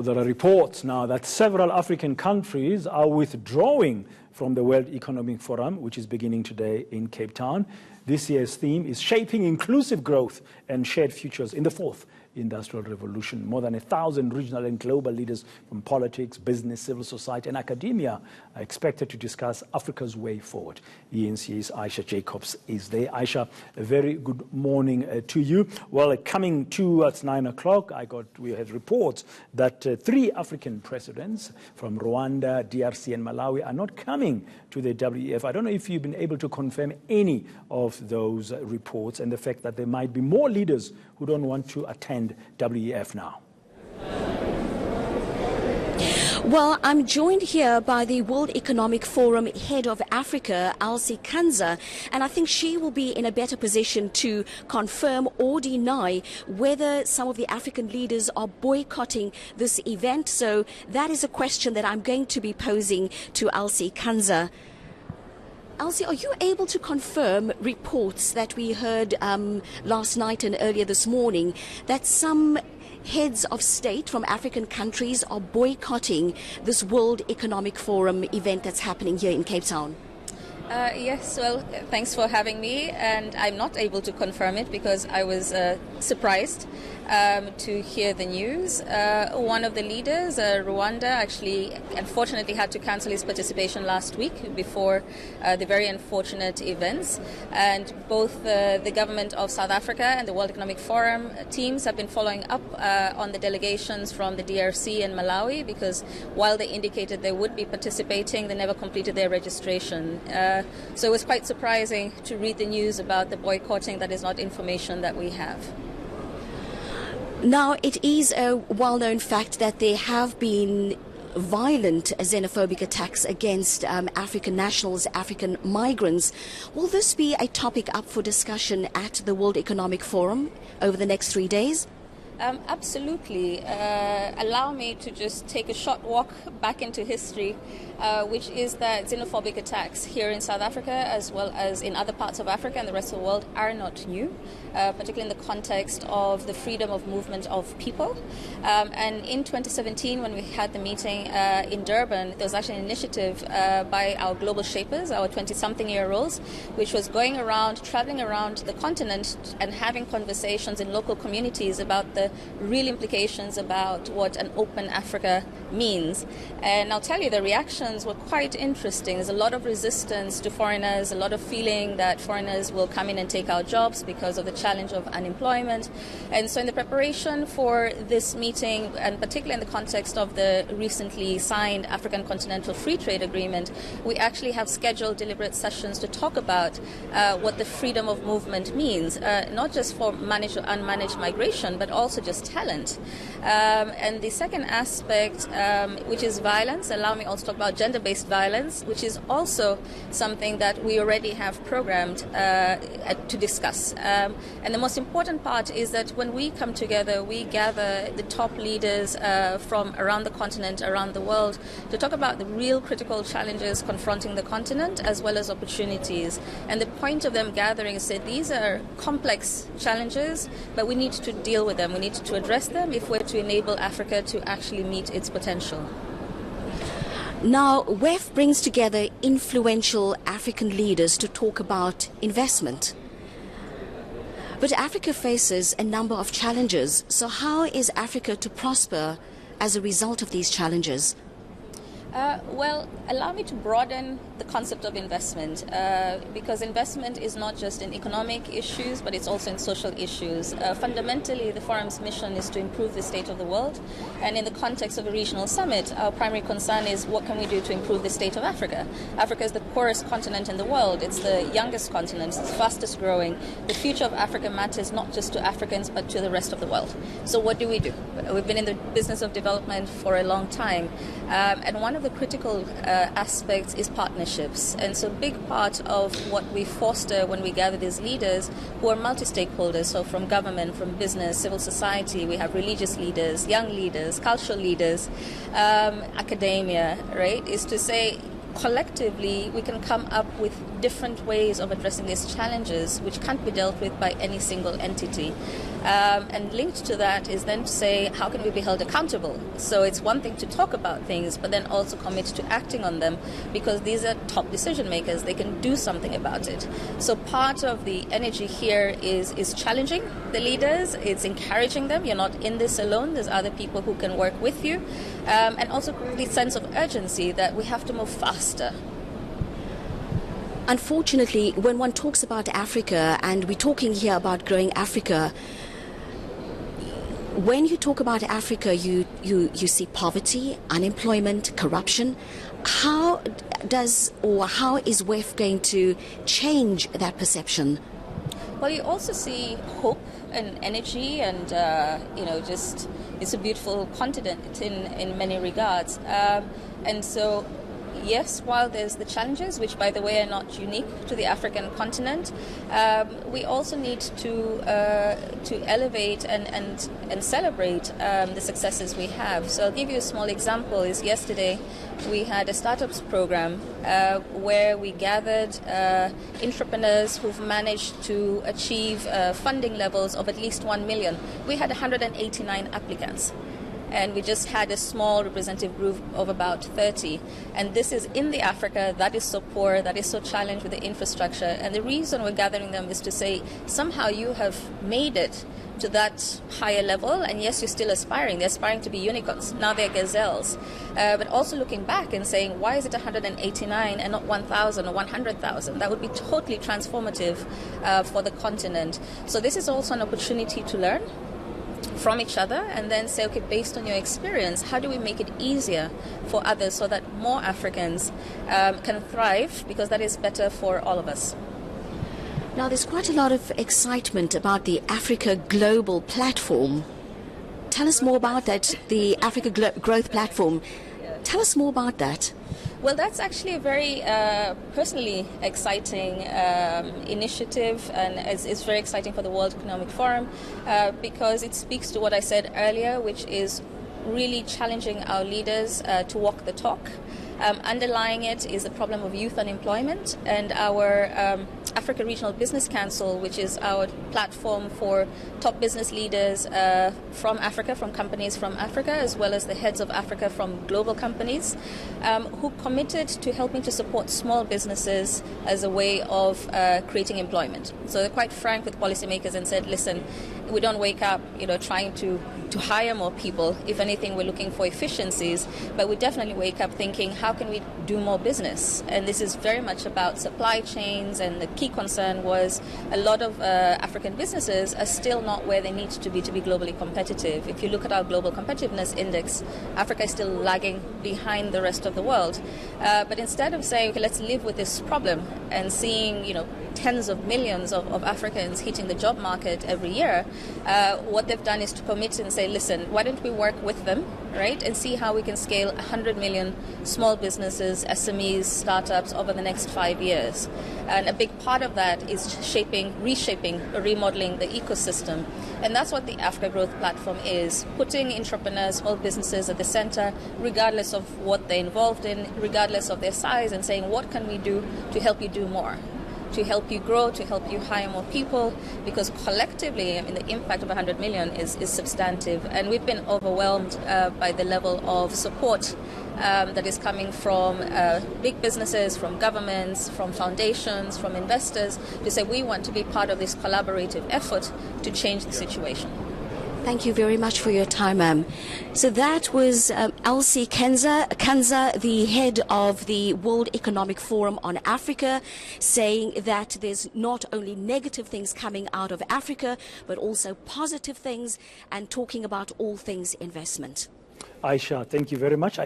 There are reports now that several African countries are withdrawing from the World Economic Forum, which is beginning today in Cape Town. This year's theme is shaping inclusive growth and shared futures in the fourth industrial revolution. More than 1,000 regional and global leaders from politics, business, civil society, and academia are expected to discuss Africa's way forward. ENC's Aisha Jacobs is there. Aisha, a very good morning to you. Well, coming towards 9 o'clock, we had reports that 3 African presidents from Rwanda, DRC, and Malawi are not coming to the WEF. I don't know if you've been able to confirm any of those reports and the fact that there might be more leaders who don't want to attend WEF now. Well, I'm joined here by the World Economic Forum head of Africa, Elsie Kanza, and I think she will be in a better position to confirm or deny whether some of the African leaders are boycotting this event. So that is a question that I'm going to be posing to Elsie Kanza. Elsie, are you able to confirm reports that we heard last night and earlier this morning that some heads of state from African countries are boycotting this World Economic Forum event that's happening here in Cape Town? Yes, well, thanks for having me, and I'm not able to confirm it because I was surprised to hear the news. One of the leaders, Rwanda, actually unfortunately had to cancel his participation last week before the very unfortunate events, and both the government of South Africa and the World Economic Forum teams have been following up on the delegations from the DRC and Malawi, because while they indicated they would be participating, they never completed their registration. So it was quite surprising to read the news about the boycotting. That is not information that we have. Now, it is a well-known fact that there have been violent xenophobic attacks against African nationals, African migrants. Will this be a topic up for discussion at the World Economic Forum over the next 3 days? Absolutely. Allow me to just take a short walk back into history, which is that xenophobic attacks here in South Africa, as well as in other parts of Africa and the rest of the world, are not new, particularly in the context of the freedom of movement of people. And in 2017, when we had the meeting in Durban, there was actually an initiative by our global shapers, our 20-something-year-olds, which was going around, traveling around the continent and having conversations in local communities about the real implications about what an open Africa means. And I'll tell you, the reactions were quite interesting. There's a lot of resistance to foreigners, a lot of feeling that foreigners will come in and take our jobs because of the challenge of unemployment. And so in the preparation for this meeting, and particularly in the context of the recently signed African Continental Free Trade Agreement, we actually have scheduled deliberate sessions to talk about what the freedom of movement means, not just for managed or unmanaged migration, but also just talent. And the second aspect, which is violence, allow me also to talk about gender-based violence, which is also something that we already have programmed to discuss. And the most important part is that when we come together, we gather the top leaders from around the continent, around the world, to talk about the real critical challenges confronting the continent, as well as opportunities. And the point of them gathering is that these are complex challenges, but we need to deal with them. We need to address them if we're to enable Africa to actually meet its potential. Now, WEF brings together influential African leaders to talk about investment. But Africa faces a number of challenges. So how is Africa to prosper as a result of these challenges? Well, allow me to broaden the concept of investment, because investment is not just in economic issues, but it's also in social issues. Fundamentally, the forum's mission is to improve the state of the world, and in the context of a regional summit, our primary concern is what can we do to improve the state of Africa. Africa is the poorest continent in the world. It's the youngest continent. It's the fastest growing. The future of Africa matters not just to Africans, but to the rest of the world. So what do? We've been in the business of development for a long time, and one of the critical aspects is partnerships. And so a big part of what we foster when we gather these leaders who are multi-stakeholders, so from government, from business, civil society, we have religious leaders, young leaders, cultural leaders, academia, right, is to say collectively we can come up with different ways of addressing these challenges which can't be dealt with by any single entity. And linked to that is then to say, how can we be held accountable? So it's one thing to talk about things, but then also commit to acting on them, because these are top decision makers. They can do something about it. So part of the energy here is challenging the leaders. It's encouraging them. You're not in this alone. There's other people who can work with you. And also the sense of urgency that we have to move faster. Unfortunately, when one talks about Africa, and we're talking here about growing Africa, when you talk about Africa, you see poverty, unemployment, corruption. How is WEF going to change that perception? Well, you also see hope and energy, and just it's a beautiful continent in many regards. And so, yes, while there's the challenges, which, by the way, are not unique to the African continent, we also need to elevate and celebrate the successes we have. So I'll give you a small example. Is yesterday we had a startups program where we gathered entrepreneurs who've managed to achieve funding levels of at least 1 million. We had 189 applicants. And we just had a small representative group of about 30. And this is in the Africa that is so poor, that is so challenged with the infrastructure. And the reason we're gathering them is to say, somehow you have made it to that higher level, and yes, you're still aspiring. They're aspiring to be unicorns. Now they're gazelles. But also looking back and saying, why is it 189 and not 1,000 or 100,000? That would be totally transformative for the continent. So this is also an opportunity to learn from each other, and then say, okay, based on your experience, how do we make it easier for others so that more Africans can thrive, because that is better for all of us. Now, there's quite a lot of excitement about the Africa Global Platform. Tell us more about that, the Africa Growth Platform. Tell us more about that. Well, that's actually a very personally exciting initiative, and it's very exciting for the World Economic Forum because it speaks to what I said earlier, which is really challenging our leaders to walk the talk. Underlying it is the problem of youth unemployment, and our Africa Regional Business Council, which is our platform for top business leaders from Africa, from companies from Africa, as well as the heads of Africa from global companies, who committed to helping to support small businesses as a way of creating employment. So they're quite frank with policymakers and said, listen, we don't wake up, trying to hire more people. If anything, we're looking for efficiencies, but we definitely wake up thinking, how can we do more business? And this is very much about supply chains, and the key concern was a lot of African businesses are still not where they need to be globally competitive. If you look at our global competitiveness index, Africa is still lagging behind the rest of the world. But instead of saying, okay, let's live with this problem, and seeing, tens of millions of Africans hitting the job market every year, what they've done is to commit and say, listen, why don't we work with them, right, and see how we can scale 100 million small businesses, SMEs, startups over the next 5 years. And a big part of that is reshaping, remodeling the ecosystem. And that's what the Africa Growth Platform is, putting entrepreneurs, small businesses at the center, regardless of what they're involved in, regardless of their size, and saying, what can we do to help you do more? To help you grow, to help you hire more people, because collectively, the impact of 100 million is substantive. And we've been overwhelmed by the level of support that is coming from big businesses, from governments, from foundations, from investors, to say we want to be part of this collaborative effort to change the situation. Thank you very much for your time, ma'am. So that was Elsie Kanza, the head of the World Economic Forum on Africa, saying that there's not only negative things coming out of Africa, but also positive things, and talking about all things investment. Aisha, thank you very much.